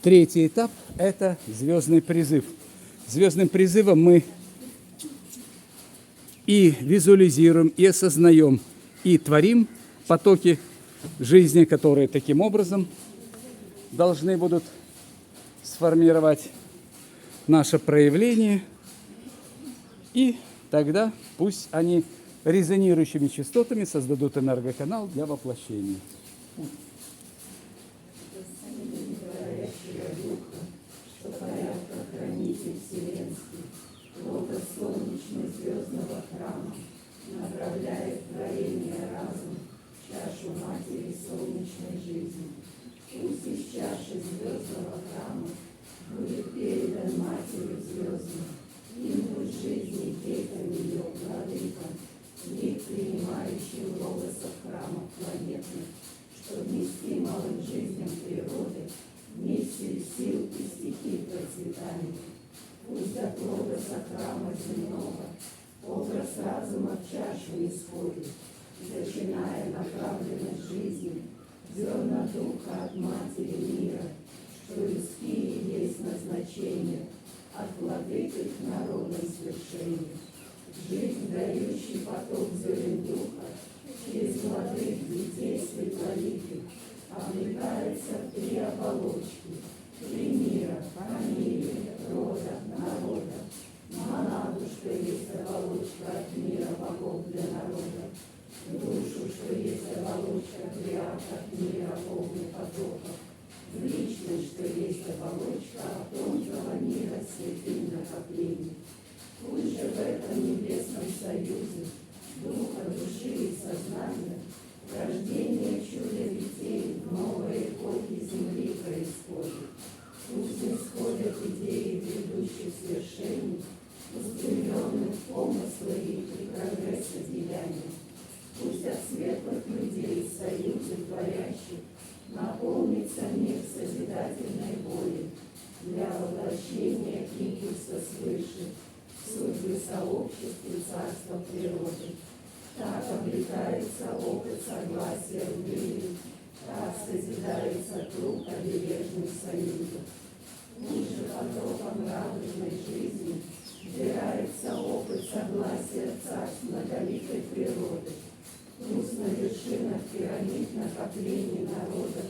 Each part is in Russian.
Третий этап – это звездный призыв. Звездным призывом мы и визуализируем, и осознаем, и творим потоки жизни, которые таким образом должны будут сформировать наше проявление. И тогда пусть они резонирующими частотами создадут энергоканал для воплощения. Солнечный звездного храма направляет творение разум в чашу матери солнечной жизни. Пусть из чаши звездного храма будет передан матери звездной импульс жизни детям ее владыкам, миг принимающим логосов храмов планетных, чтобы нести малым жизням природы миссию сил и стихий процветания. Пусть от логоса храма земного образ разума в чашу исходит, зачиная направленность жизни, зерна духа от матери мира, что людские есть назначение, от владыки к народам свершения. Жизнь, дающий поток зерен духа, через владык детей светлоликих, облекается в три оболочки, три мира, фамилии, рода, народа. Монаду, что есть оболочка от мира богов для народа, душу, что есть оболочка триад от мира огненных потоков, в личность, что есть оболочка от тонкого мира святых накоплений. Пусть же в этом небесном союзе духа, души и сознания рождение чуда детей в новой эпохе земли происходит. Пусть исходят идеи грядущих свершений, устремленных помыслы и прогресса деяния. Пусть от светлых людей союзы творящих наполнится мир созидательной воли для воплощения импульса свыше, судьбы сообществу царства природы. Так обретается опыт согласия в мире, так созидается круг обережных союзов. Пусть же потоком радужной жизни вбирается опыт согласия царств многоликой природы. Пусть на вершинах пирамид накоплений народов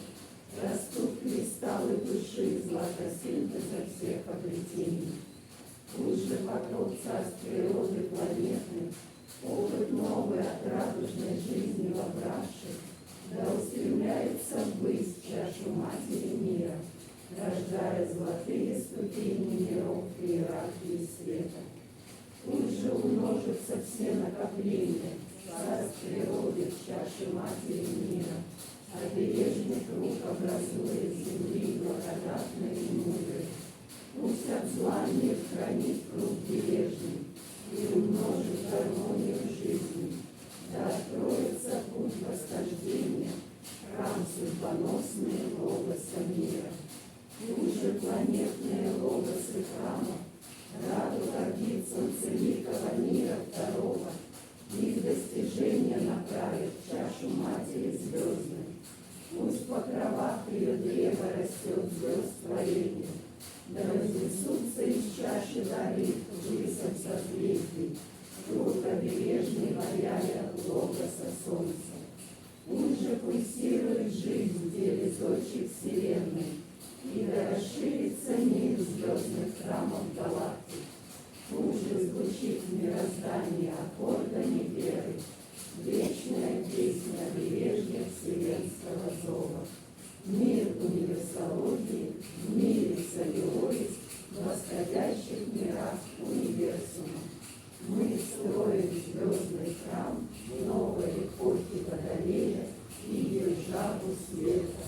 растут кристаллы души златосинтеза всех обретений. Пусть же поток царств природы планетных, опыт новый от радужной жизни вобравший, да устремляется ввысь в чашу матери мира, рождая золотые ступени миров в иерархии света. Пусть же умножатся все накопления царств природы в чаше матери мира, обережный круг образует земли благодатной и мудрой. Пусть от зла мир хранит круг бережный и умножит гармонию жизни, да откроется путь восхождения, храм судьбоносный логоса мира. Пусть же планетные логосы храма раду гордит солнцеликого мира второго, их достижения направит в чашу матери звездной. Пусть в покровах ее древа растет звезд творения, да разнесутся из чаши дары высом созвездий, круг обережный ваяя логоса солнца. Пусть же пульсирует жизнь в деле зодчих вселенной, и да расширится мир звездных храмов галактик. Пусть же звучит в мироздании аккордами веры вечная песня бережья вселенского зова. Мир универсологии, в мире солиорис, в восходящих мирах универсума. Мы строим звездный храм новой эпохи Водолея и державу света.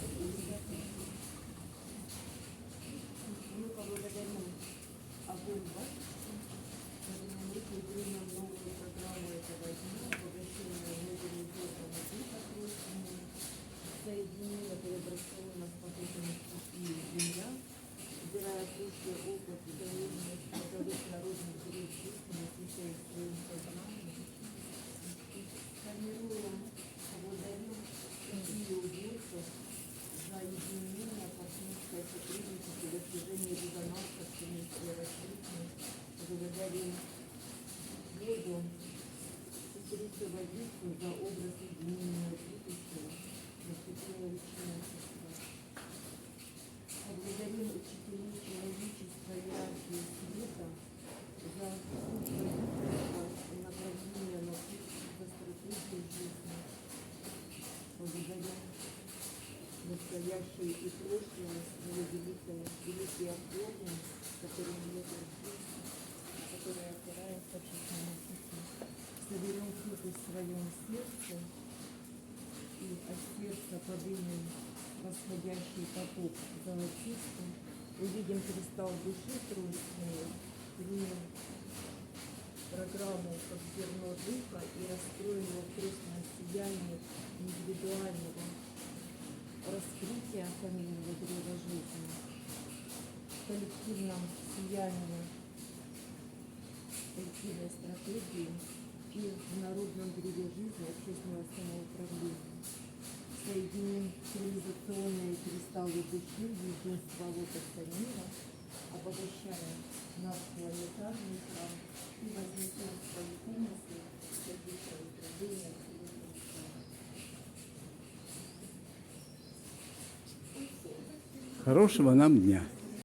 Мы поблагодарим обоих вас за новую программу этого дня, обогащение внутреннего духа прочного, соединение преобразованных потоками стихии Земля, убирая прошлый опыт и доверенность родовых народных грез жизни, насыщая своим сознанием, формируя, благодарим стихию ветров, благодарим Богу, сестрицу Водицу за образ изменения будущего, за святое ученичество. Благодарим учителей человечества иерархии света за путь водительства и направление на путь за стратегию жизни. Благодарим настоящее и прошлое, свое великие формы, которые лежат здесь, которые опираются в жизненном пути. Соберем круг в своем сердце и от сердца подымем восходящий поток золотистый, увидим кристалл души тройственной, примем программу как зерно духа и раскроем его в крестном сиянии индивидуального раскрытия фамильного древа жизни, в коллективном сиянии коллективной стратегии и в народном древе жизни общественного самоуправления. Соединим цивилизационные кристаллы души в единство лотоса мира, обогащая наш планетарный храм и вознесем свои умыслы в сердечное управление абсолютным славой. Хорошего нам дня.